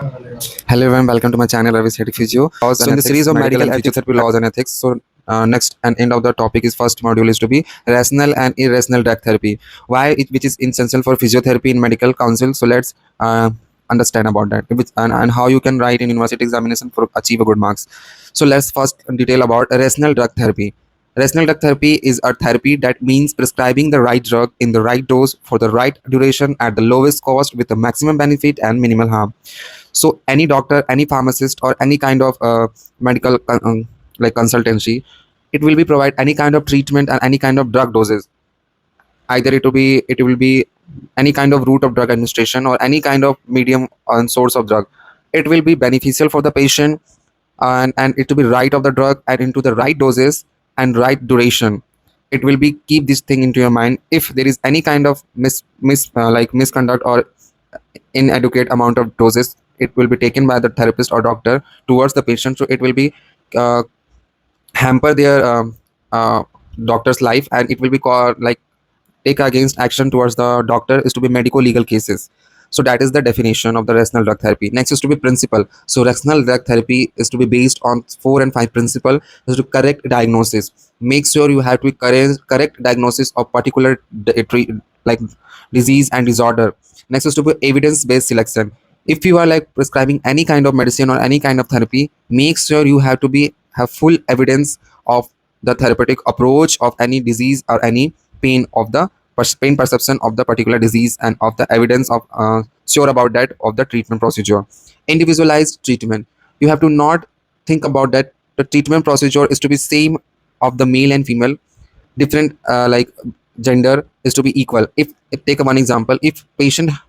Hello everyone, welcome to my channel Irrational Physio. So in the series of medical and physiotherapy laws and ethics, so next and end of the topic is first module is to be rational and irrational drug therapy. Which is essential for physiotherapy in medical council. So let's understand about that and how you can write in university examination for achieve a good marks. So let's first detail about rational drug therapy. Rational drug therapy is a therapy that means prescribing the right drug in the right dose for the right duration at the lowest cost with the maximum benefit and minimal harm. So any doctor, any pharmacist, or any kind of medical like consultancy, it will be provide any kind of treatment and any kind of drug doses. Either it will be any kind of route of drug administration or any kind of medium and source of drug. It will be beneficial for the patient, and it will be right of the drug and into the right doses and right duration. It will be keep this thing into your mind. If there is any kind of misconduct or inadequate amount of doses, it will be taken by the therapist or doctor towards the patient, so it will be uh, hamper their doctor's life, and it will be called like take against action towards the doctor is to be medical legal cases. So that is the definition of the rational drug therapy. Next is to be principle. So rational drug therapy is to be based on 4 and 5 principle. Is to correct diagnosis. Make sure you have to be correct diagnosis of particular like disease and disorder. Next is to be evidence based selection. If you are like prescribing any kind of medicine or any kind of therapy, make sure you have to be have full evidence of the therapeutic approach of any disease or any pain of the pain perception of the particular disease, and of the evidence of sure about that of the treatment procedure. Individualized treatment. You have to not think about that the treatment procedure is to be same of the male and female. Different gender is to be equal. If take one example, if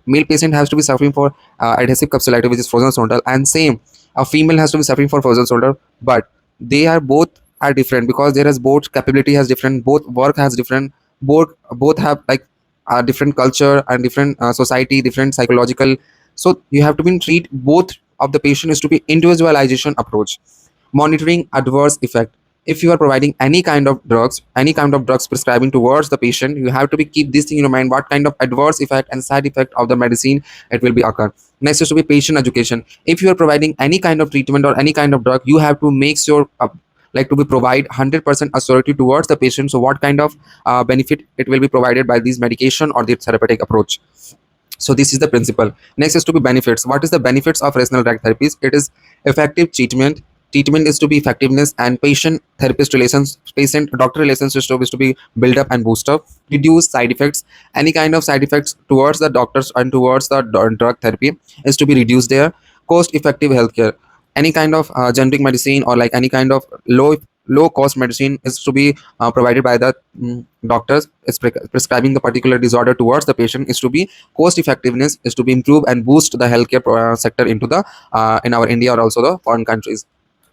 male patient has to be suffering for adhesive capsulitis, which is frozen shoulder, and same a female has to be suffering for frozen shoulder, but they are both are different because there is both capability has different, both work has different, both have like a different culture and different society, different psychological. So you have to be treat both of the patient is to be individualization approach. Monitoring adverse effect. If you are providing any kind of drugs prescribing towards the patient, you have to be keep this thing in your mind, what kind of adverse effect and side effect of the medicine it will be occur. Next is to be patient education. If you are providing any kind of treatment or any kind of drug, you have to make sure like to be provide 100% authority towards the patient, so what kind of benefit it will be provided by these medication or the therapeutic approach. So this is the principle. Next is to be benefits. What is the benefits of rational drug therapies? It is effective treatment. Treatment is to be effectiveness, and patient therapist relations, patient doctor relations is to be build up and boost up. Reduce side effects. Any kind of side effects towards the doctors and towards the drug therapy is to be reduced there. Cost effective healthcare. Any kind of generic medicine or like any kind of low cost medicine is to be provided by the doctors is prescribing the particular disorder towards the patient is to be cost effectiveness is to be improve and boost the healthcare sector into the in our India or also the foreign countries,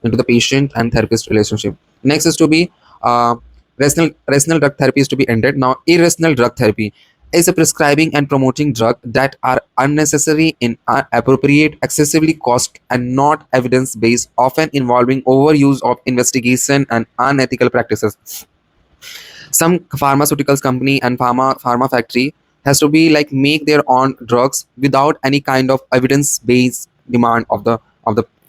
into the patient and therapist relationship. Next is to be rational drug therapy is to be ended. Now irrational drug therapy is a prescribing and promoting drugs that are unnecessary, inappropriate, excessively cost, and not evidence based, often involving overuse of investigation and unethical practices. Some pharmaceuticals company and pharma factory has to be like make their own drugs without any kind of evidence based demand of the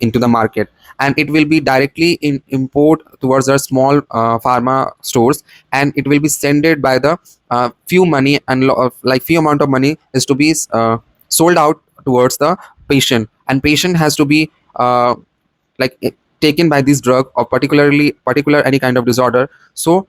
into the market, and it will be directly in import towards the small pharma stores, and it will be sended by the few money and like few amount of money is to be sold out towards the patient, and patient has to be like taken by this drug or particular any kind of disorder. So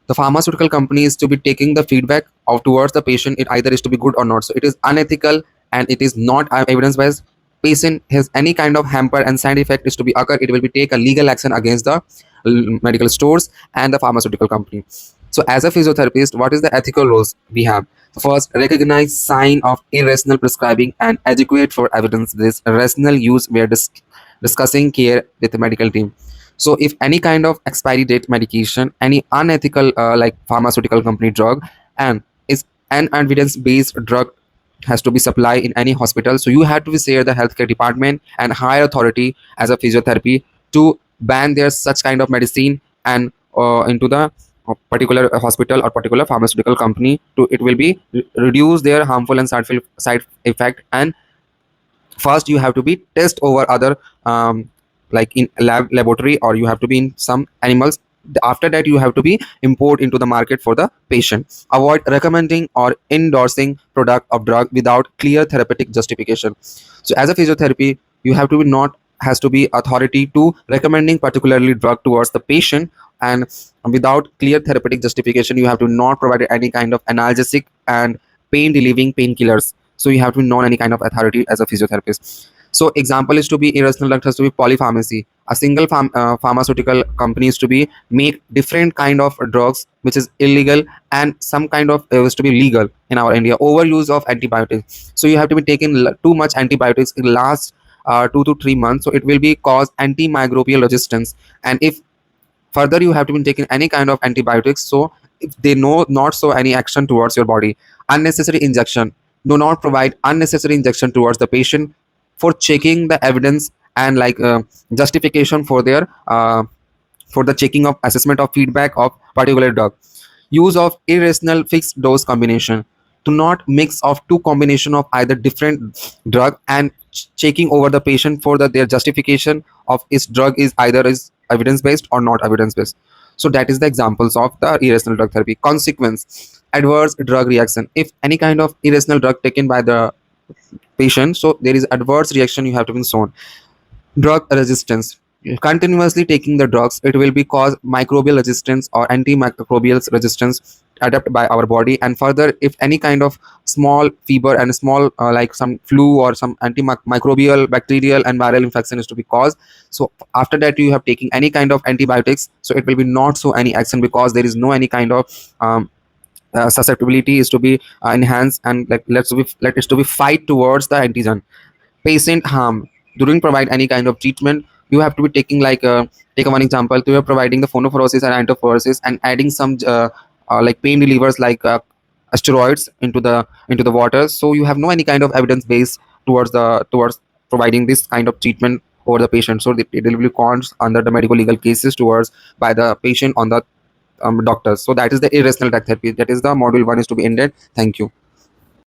the pharmaceutical company is to be taking the feedback of towards the patient, it either is to be good or not. So it is unethical and it is not evidence based. Patient has any kind of hamper and side effect is to be occur, it will be take a legal action against the medical stores and the pharmaceutical company. So as a physiotherapist, what is the ethical rules we have? First, recognize sign of irrational prescribing and educate for evidence this rational use. We are discussing care with the medical team. So if any kind of expiry date medication, any unethical like pharmaceutical company drug, and is an evidence based drug has to be supplied in any hospital, so you have to share the healthcare department and higher authority as a physiotherapy to ban their such kind of medicine and into the particular hospital or particular pharmaceutical company, to it will be reduce their harmful and side effect and first you have to be test over other, like in laboratory, or you have to be in some animals. After that you have to be import into the market for the patient. Avoid recommending or endorsing product of drug without clear therapeutic justification. So as a physiotherapy, you have to be not has to be authority to recommending particularly drug towards the patient, and without clear therapeutic justification you have to not provide any kind of analgesic and pain relieving painkillers. So you have to be known any kind of authority as a physiotherapist. So example is to be irrational drug has to be polypharmacy. A single pharmaceutical company is to be make different kind of drugs which is illegal, and some kind of is to be legal in our India. Overuse of antibiotics. So you have to be taking too much antibiotics in last 2 to 3 months. So it will be cause antimicrobial resistance. And if further you have to be taking any kind of antibiotics, so if they know not so any action towards your body. Unnecessary injection. Do not provide unnecessary injection towards the patient for checking the evidence and like justification for the checking of assessment of feedback of particular drug. Use of irrational fixed dose combination. Do not mix of two combination of either different drug and checking over the patient for their justification of is drug is either is evidence based or not evidence based. So that is the examples of the irrational drug therapy. Consequence: adverse drug reaction. If any kind of irrational drug taken by the patient, so there is adverse reaction you have to be shown. Drug resistance. Continuously taking the drugs, it will be cause microbial resistance or antimicrobial resistance adapt by our body. And further, if any kind of small fever and small like some flu or some antimicrobial bacterial and viral infection is to be caused, so after that you have taking any kind of antibiotics, so it will be not so any action, because there is no any kind of susceptibility is to be enhanced, and like let it to be fight towards the antigen. Patient harm. During provide any kind of treatment, you have to be taking like take one example, you are providing the phonophorosis and antiphorosis and adding some like pain relievers like steroids into the water. So you have no any kind of evidence base towards providing this kind of treatment over the patient. So it will be cons under the medical legal cases towards by the patient on the doctors. So that is the irrational drug therapy. That is the module 1 is to be ended. Thank you.